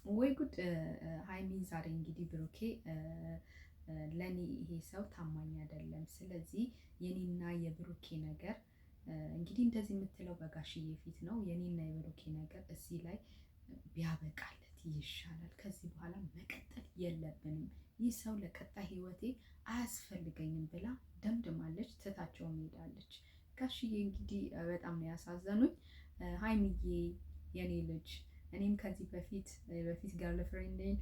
ወይ ጉድ! ሀይሚ ዛሬ እንግዲህ ብሩኬ ለኔ ይሄ ሰው ታማኝ አይደለም። ስለዚህ የኔና የብሩኬ ነገር እንግዲህ እንደዚህ የምትለው በጋሽዬ ፊት ነው። የኔና የብሩኬ ነገር እዚህ ላይ ቢያበቃለት ይሻላል። ከዚህ በኋላ መቀጠል የለብንም። ይህ ሰው ለቀጣይ ህይወቴ አያስፈልገኝም ብላ ደምድማለች። ትታቸውም ሄዳለች። ጋሽዬ እንግዲህ በጣም ነው ያሳዘኑኝ። ሀይሚዬ የኔ ልጅ እኔም ከዚህ በፊት ገርል ፍሬንዴን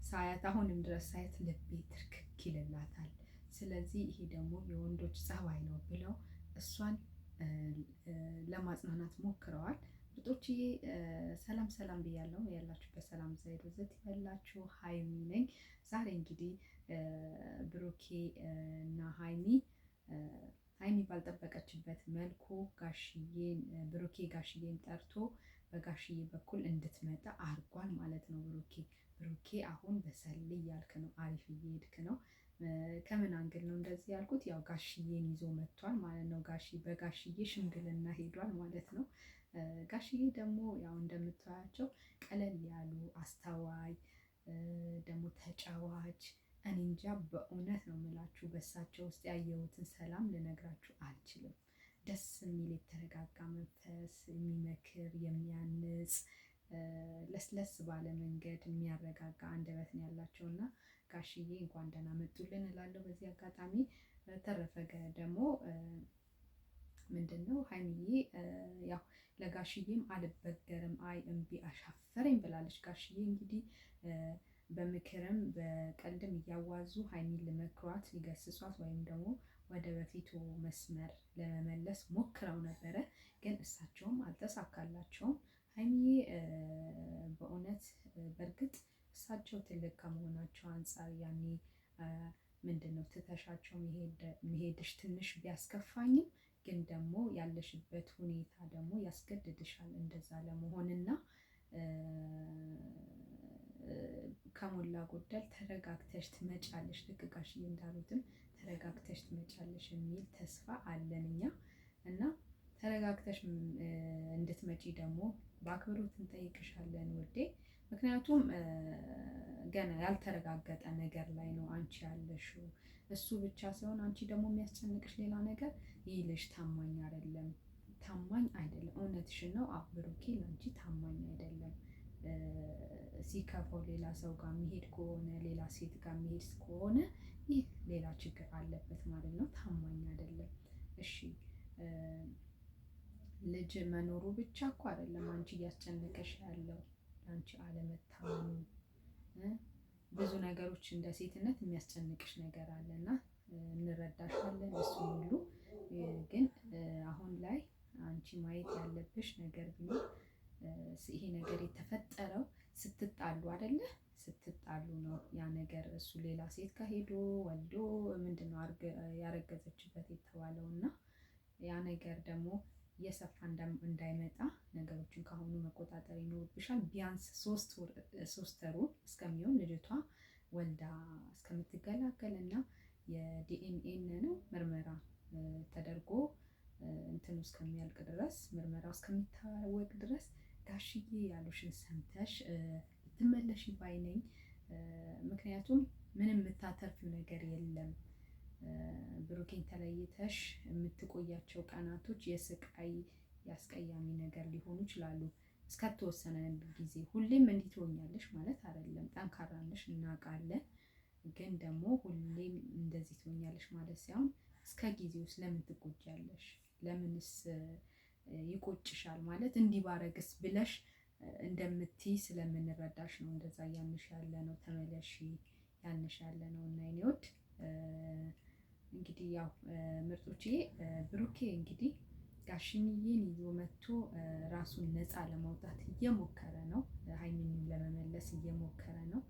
ሳያት አሁንም ድረስ ሳያት ልቤ ትርክክ ይልላታል። ስለዚህ ይሄ ደግሞ የወንዶች ጸባይ ነው ብለው እሷን ለማጽናናት ሞክረዋል። ምርጦችዬ ሰላም ሰላም ብያለሁ። ያላችሁበት ሰላም ዘይሮ ዘት ይበላችሁ። ሀይሚ ነኝ። ዛሬ እንግዲህ ብሩኬ እና ሀይሚ ባልጠበቀችበት መልኩ ብሩኬ ጋሽዬን ጠርቶ በጋሽዬ በኩል እንድትመጣ አርጓል ማለት ነው። ብሩኬ አሁን በሰል እያልክ ነው፣ አሪፍ እየሄድክ ነው። ከምን አንግል ነው እንደዚህ ያልኩት? ያው ጋሽዬን ይዞ መጥቷል ማለት ነው። በጋሽዬ ሽምግልና ሄዷል ማለት ነው። ጋሽዬ ደግሞ ያው እንደምታያቸው ቀለል ያሉ አስተዋይ፣ ደግሞ ተጫዋች፣ እኔ እንጃ በእውነት ነው የምላችሁ በእሳቸው ውስጥ ያየሁትን ሰላም ልነግራችሁ አልችልም። ደስ የሚል የተረጋጋ መንፈስ፣ የሚመክር የሚያንጽ ለስለስ ባለ መንገድ የሚያረጋጋ አንደበት ነው ያላቸው እና ጋሽዬ እንኳን ደህና መጡልን እላለሁ በዚህ አጋጣሚ። በተረፈ ደግሞ ምንድን ነው ሀይሚዬ ያው ለጋሽዬም አልበገርም፣ አይ እምቢ አሻፈረኝ ብላለች። ጋሽዬ እንግዲህ በምክርም በቀልድም እያዋዙ ሀይሚን ሊመክሯት ሊገስጿት ወይም ደግሞ ወደ በፊቱ መስመር ለመመለስ ሞክረው ነበረ፣ ግን እሳቸውም አልተሳካላቸውም። ሀይሚዬ በእውነት በእርግጥ እሳቸው ትልቅ ከመሆናቸው አንጻር ያኔ ምንድን ነው ትተሻቸው መሄድሽ ትንሽ ቢያስከፋኝም ግን ደግሞ ያለሽበት ሁኔታ ደግሞ ያስገድድሻል እንደዛ ለመሆንና ከሞላ ጎደል ተረጋግተሽ ትመጫለሽ፣ ልክ ጋሽዬ እንዳሉትም ተረጋግተሽ ትመጫለሽ የሚል ተስፋ አለን እኛ እና ተረጋግተሽ እንድትመጪ ደግሞ በአክብሮት እንጠይቅሻለን ውዴ። ምክንያቱም ገና ያልተረጋገጠ ነገር ላይ ነው አንቺ ያለሽው። እሱ ብቻ ሳይሆን አንቺ ደግሞ የሚያስጨንቅሽ ሌላ ነገር፣ ይህ ልጅ ታማኝ አይደለም። እውነትሽን ነው። ብሩኬ ለአንቺ ታማኝ አይደለም። ሲከፋው ሌላ ሰው ጋር የሚሄድ ከሆነ ሌላ ሴት ጋር የሚሄድ ከሆነ ይህ ሌላ ችግር አለበት ማለት ነው። ታማኝ አይደለም። እሺ ልጅ መኖሩ ብቻ እኮ አይደለም አንቺ እያስጨነቀሽ ያለው፣ ለአንቺ አለመታመኑ ብዙ ነገሮች እንደ ሴትነት የሚያስጨንቅሽ ነገር አለና እንረዳሻለን። እሱ ሁሉ ግን አሁን ላይ አንቺ ማየት ያለብሽ ነገር ቢኖር ይሄ ነገር የተፈጠረው ስትጣሉ አይደለ? ስትጣሉ ነው ያ ነገር እሱ ሌላ ሴት ጋር ሄዶ ወልዶ ምንድነው ያረገዘችበት የተባለው እና ያ ነገር ደግሞ እየሰፋ እንዳይመጣ ነገሮችን ከአሁኑ መቆጣጠር ይኖርብሻል። ቢያንስ ሶስት ወሩ እስከሚሆን ልጅቷ ወልዳ እስከምትገላገል እና የዲኤንኤን ነው ምርመራ ተደርጎ እንትኑ እስከሚያልቅ ድረስ ምርመራው እስከሚታወቅ ድረስ ጋሽዬ ያሉሽን ሰምተሽ ብትመለሺ ባይ ነኝ። ምክንያቱም ምንም የምታተርፊው ነገር የለም። ብሩኬን ተለይተሽ የምትቆያቸው ቀናቶች የስቃይ የአስቀያሚ ነገር ሊሆኑ ይችላሉ እስከተወሰነ ጊዜ። ሁሌም እንዲህ ትሆኛለሽ ማለት አይደለም፣ ጠንካራ ነሽ እናውቃለን። ግን ደግሞ ሁሌም እንደዚህ ትሆኛለሽ ማለት ሳይሆን እስከ ጊዜው ስለምን ትቆጫለሽ? ለምንስ ይቆጭሻል? ማለት እንዲህ ባረግስ ብለሽ እንደምትይ ስለምንረዳሽ ነው እንደዛ እያልንሽ ያለ ነው። ተመለሺ ያልንሽ ያለ ነው እና የኔ ውድ እንግዲህ ያው ምርጦቼ ብሩኬ እንግዲህ ጋሽዬን ይዞ መጥቶ ራሱን ነፃ ለማውጣት እየሞከረ ነው። ሀይሚንም ለመመለስ እየሞከረ ነው።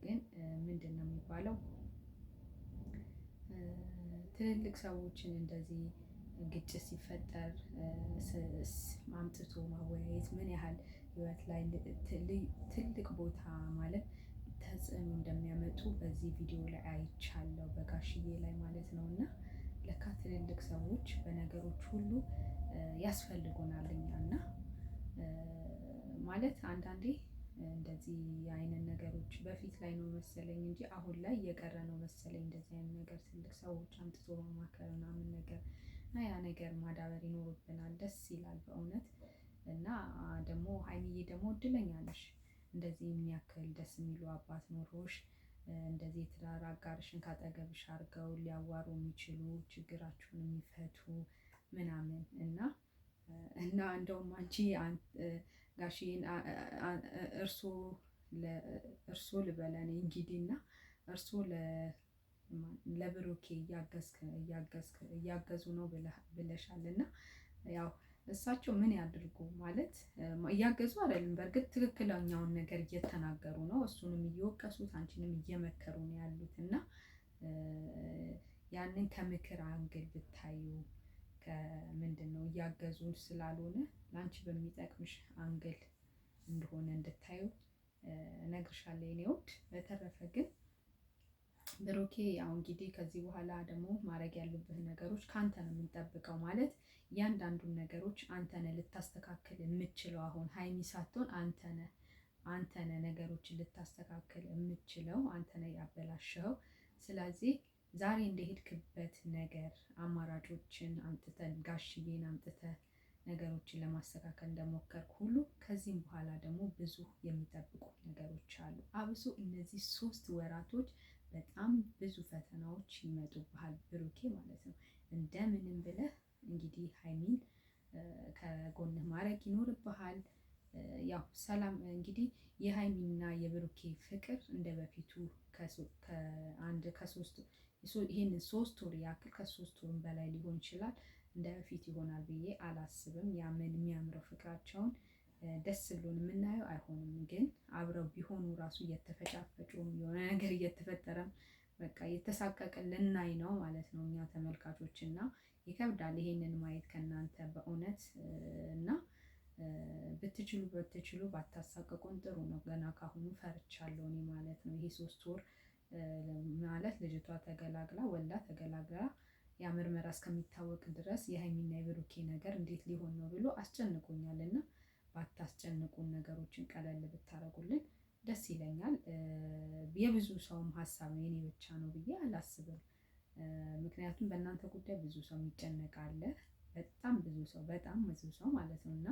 ግን ምንድን ነው የሚባለው ትልልቅ ሰዎችን እንደዚህ ግጭት ሲፈጠር አምጥቶ ማወያየት ምን ያህል ህይወት ላይ ትልቅ ቦታ ማለት ተጽዕኖ እንደሚያመጡ በዚህ ቪዲዮ ላይ አይቻለሁ፣ በጋሽዬ ላይ ማለት ነው። እና ለካ ትልልቅ ሰዎች በነገሮች ሁሉ ያስፈልጉናል እኛ እና ማለት አንዳንዴ እንደዚህ አይነት ነገሮች በፊት ላይ ነው መሰለኝ እንጂ አሁን ላይ እየቀረ ነው መሰለኝ። እንደዚህ አይነት ነገር ትልቅ ሰዎች አምጥቶ መማከር ምናምን ነገር እና ያ ነገር ማዳበር ይኖርብናል። ደስ ይላል በእውነት። እና ደግሞ ሀይሚዬ ደግሞ እድለኛ ነሽ፣ እንደዚህ የሚያክል ደስ የሚሉ አባት ኖሮሽ እንደዚህ የትዳር አጋርሽን ካጠገብሽ አድርገው ሊያዋሩ የሚችሉ ችግራችሁን የሚፈቱ ምናምን እና እንደውም አንቺ ጋሽዬን እርሶ ልበለን እንግዲህ እና እርሶ ለብሩኬ እያገዙ ነው ብለሻል። እና ያው እሳቸው ምን ያድርጉ ማለት እያገዙ አይደለም፣ በእርግጥ ትክክለኛውን ነገር እየተናገሩ ነው። እሱንም እየወቀሱት አንቺንም እየመከሩ ነው ያሉት። እና ያንን ከምክር አንግል ብታዩ ከምንድን ነው እያገዙን ስላልሆነ ለአንቺ በሚጠቅምሽ አንግል እንደሆነ እንድታዩ እነግርሻለሁ የኔ ውድ። በተረፈ ግን ብሩኬ ያው እንግዲህ ከዚህ በኋላ ደግሞ ማድረግ ያሉብህ ነገሮች ከአንተ ነው የምንጠብቀው። ማለት እያንዳንዱን ነገሮች አንተ ነህ ልታስተካክል የምችለው። አሁን ሀይሚ ሳትሆን አንተ ነህ ነገሮችን ልታስተካክል የምችለው፣ አንተ ነህ ያበላሸኸው። ስለዚህ ዛሬ እንደሄድክበት ነገር አማራጮችን አምጥተን ጋሽዬን አምጥተህ ነገሮችን ለማስተካከል እንደሞከርክ ሁሉ ከዚህም በኋላ ደግሞ ብዙ የሚጠብቁ ነገሮች አሉ። አብሶ እነዚህ 3 ወራቶች በጣም ብዙ ፈተናዎች ይመጡብሃል ብሩኬ ማለት ነው። እንደምንም ብለህ እንግዲህ ሀይሚን ከጎንህ ማድረግ ይኖርብሃል። ያው ሰላም እንግዲህ የሀይሚና የብሩኬ ፍቅር እንደ በፊቱ ይሄንን 3 ወር ያክል ከ3 ወርም በላይ ሊሆን ይችላል እንደ በፊት ይሆናል ብዬ አላስብም። ያምን የሚያምረው ፍቅራቸውን ደስ ብሎን የምናየው አይሆንም። ግን አብረው ቢሆኑ ራሱ እየተፈጫፈጩም የሆነ ነገር እየተፈጠረም በቃ እየተሳቀቅን ልናይ ነው ማለት ነው እኛ ተመልካቾች። እና ይከብዳል ይሄንን ማየት ከእናንተ በእውነት። እና ብትችሉ ባታሳቀቁን ጥሩ ነው። ገና ካሁኑ ፈርቻለሁ እኔ ማለት ነው። ይሄ 3 ወር ማለት ልጅቷ ተገላግላ ወልዳ ተገላግላ ያ ምርመራ እስከሚታወቅ ድረስ የሀይሚና የብሩኬ ነገር እንዴት ሊሆን ነው ብሎ አስጨንቆኛል። እና ባታስጨንቁን ነገሮችን ቀለል ብታረጉልን ደስ ይለኛል። የብዙ ሰውም ሀሳብ ነው፣ የኔ ብቻ ነው ብዬ አላስብም። ምክንያቱም በእናንተ ጉዳይ ብዙ ሰው የሚጨነቅ አለ። በጣም ብዙ ሰው ማለት ነው። እና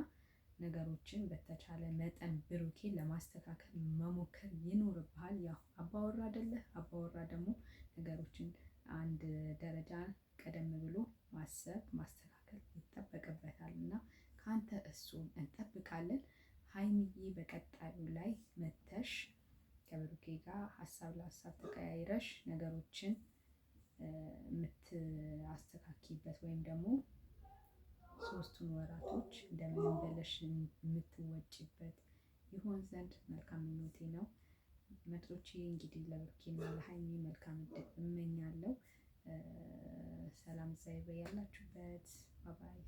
ነገሮችን በተቻለ መጠን ብሩኬን ለማስተካከል መሞከር ይኖርብሃል። ያው አባወራ አይደለህ? አባወራ ደግሞ ነገሮችን አንድ ደረጃ ቀደም ብሎ ማሰብ ማስተካከል ይጠበቅበታል። እና ከአንተ እሱን እንጠብቃለን። ሀይሚዬ በቀጣዩ ላይ መተሽ ከብሩኬ ጋር ሀሳብ ለሀሳብ ተቀያይረሽ ነገሮችን የምታስተካክይበት ወይም ደግሞ 3ቱን ወራቶች እንደምንም ብለሽ የምትወጪበት ይሆን ዘንድ መልካም ምኞቴ ነው። ምርጦቼ እንግዲህ ለብሩኬና ለሀይሚ መልካም እድል እመኛለሁ። ሰላም ዛይበ ያላችሁበት ባባይ